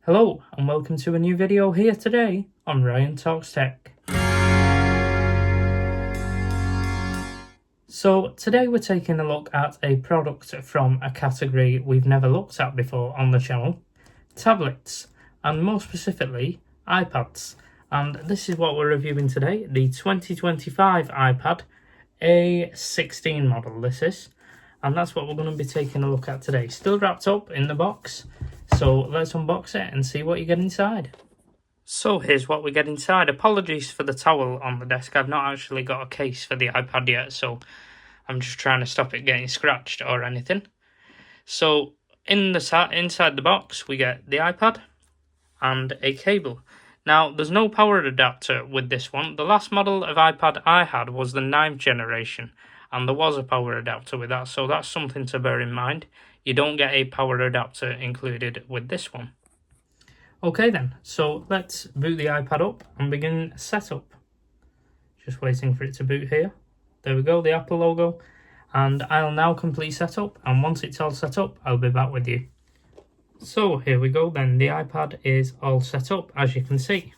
Hello and welcome to a new video here today on Ryan Talks Tech. So today we're taking a look at a product from a category we've never looked at before on the channel, tablets, and more specifically iPads. And this is what we're reviewing today, the 2025 iPad A16 model this is. And that's what we're going to be taking a look at today. Still wrapped up in the box. So let's unbox it and see what you get inside. So here's what we get inside. Apologies for the towel on the desk. I've not actually got a case for the iPad yet, so I'm just trying to stop it getting scratched or anything. So inside the box we get the iPad and a cable. Now there's no power adapter with this one. The last model of iPad I had was the 9th generation, and there was a power adapter with that, so that's something to bear in mind. You don't get a power adapter included with this one. Okay then, so let's boot the iPad up and begin setup. Just waiting for it to boot here. There we go, the Apple logo. And I'll now complete setup, and once it's all set up, I'll be back with you. So here we go then, the iPad is all set up, as you can see.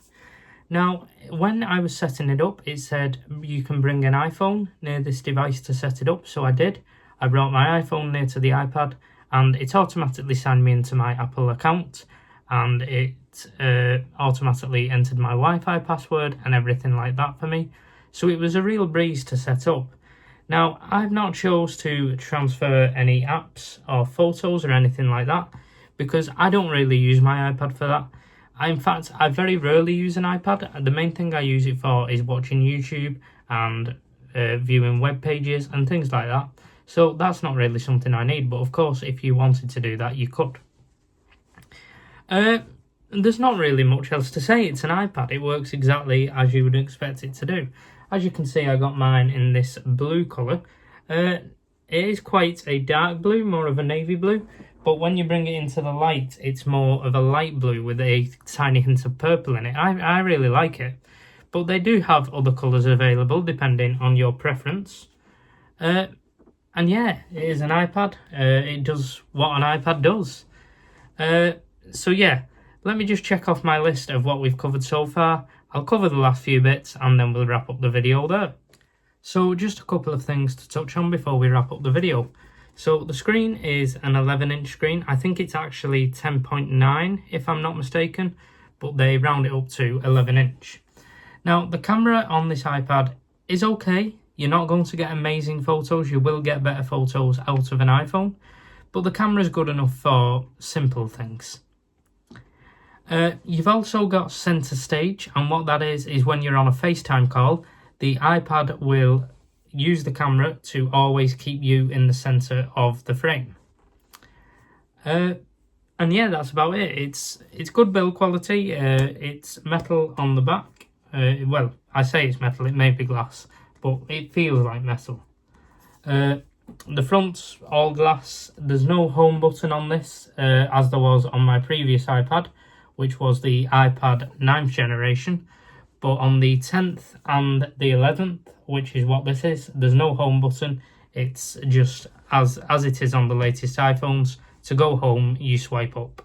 Now, when I was setting it up, it said you can bring an iPhone near this device to set it up, so I did. I brought my iPhone near to the iPad, and it automatically signed me into my Apple account, and it automatically entered my Wi-Fi password and everything like that for me. So it was a real breeze to set up. Now, I've not chose to transfer any apps or photos or anything like that, because I don't really use my iPad for that. In fact, I very rarely use an iPad. The main thing I use it for is watching YouTube and viewing web pages and things like that. So that's not really something I need, but of course, if you wanted to do that, you could. There's not really much else to say. It's an iPad. It works exactly as you would expect it to do. As you can see, I got mine in this blue colour. It is quite a dark blue, more of a navy blue, but when you bring it into the light, it's more of a light blue with a tiny hint of purple in it. I really like it, but they do have other colours available depending on your preference. And yeah, it is an iPad. It does what an iPad does. So yeah, let me just check off my list of what we've covered so far. I'll cover the last few bits and then we'll wrap up the video there. So just a couple of things to touch on before we wrap up the video. So the screen is an 11-inch screen. I think it's actually 10.9 if I'm not mistaken, but they round it up to 11-inch. Now the camera on this iPad is okay. You're not going to get amazing photos. You will get better photos out of an iPhone, but the camera is good enough for simple things. You've also got center stage, and what that is when you're on a FaceTime call, the iPad will use the camera to always keep you in the center of the frame. And yeah, that's about it. It's good build quality. It's metal on the back. Well, I say it's metal, it may be glass, but it feels like metal. The front's all glass. There's no home button on this, as there was on my previous iPad, which was the iPad 9th generation. But on the 10th and the 11th, which is what this is, there's no home button. It's just as it is on the latest iPhones. To go home, you swipe up.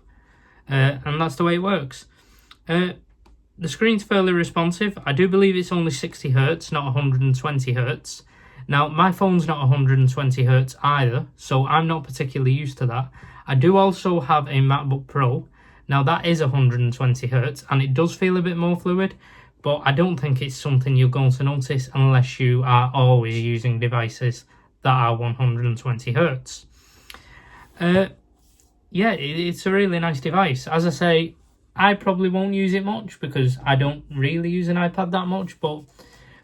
And that's the way it works. The screen's fairly responsive. I do believe it's only 60 Hz, not 120 Hz. Now, my phone's not 120 Hz either, so I'm not particularly used to that. I do also have a MacBook Pro. Now, that is 120 Hz, and it does feel a bit more fluid, but I don't think it's something you're going to notice unless you are always using devices that are 120 Hz. Yeah, it's a really nice device. As I say, I probably won't use it much because I don't really use an iPad that much, but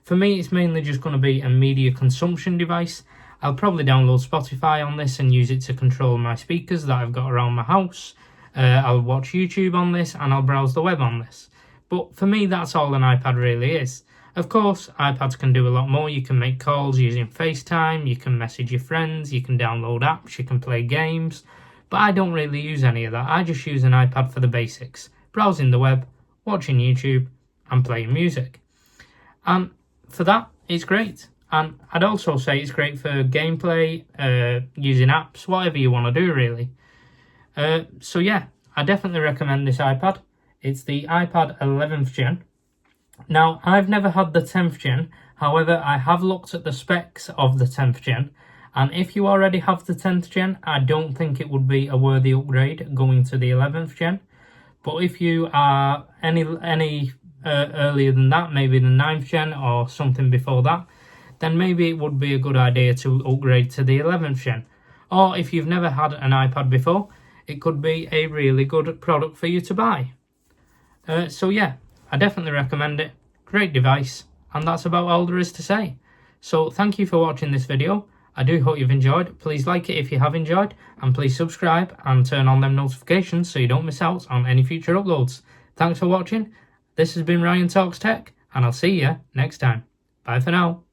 for me it's mainly just going to be a media consumption device. I'll probably download Spotify on this and use it to control my speakers that I've got around my house. I'll watch YouTube on this and I'll browse the web on this. But for me, that's all an iPad really is. Of course, iPads can do a lot more. You can make calls using FaceTime, you can message your friends, you can download apps, you can play games. But I don't really use any of that. I just use an iPad for the basics. Browsing the web, watching YouTube, and playing music. And for that, it's great. And I'd also say it's great for gameplay, using apps, whatever you want to do really. So yeah, I definitely recommend this iPad. It's the iPad 11th gen. Now, I've never had the 10th gen, however, I have looked at the specs of the 10th gen, and if you already have the 10th gen, I don't think it would be a worthy upgrade going to the 11th gen. But if you are any earlier than that, maybe the 9th gen or something before that, then maybe it would be a good idea to upgrade to the 11th gen. Or if you've never had an iPad before, it could be a really good product for you to buy. So yeah, I definitely recommend it. Great device, and that's about all there is to say. So thank you for watching this video. I do hope you've enjoyed. Please like it if you have enjoyed, and please subscribe and turn on them notifications so you don't miss out on any future uploads. Thanks for watching. This has been Ryan Talks Tech, and I'll see you next time. Bye for now.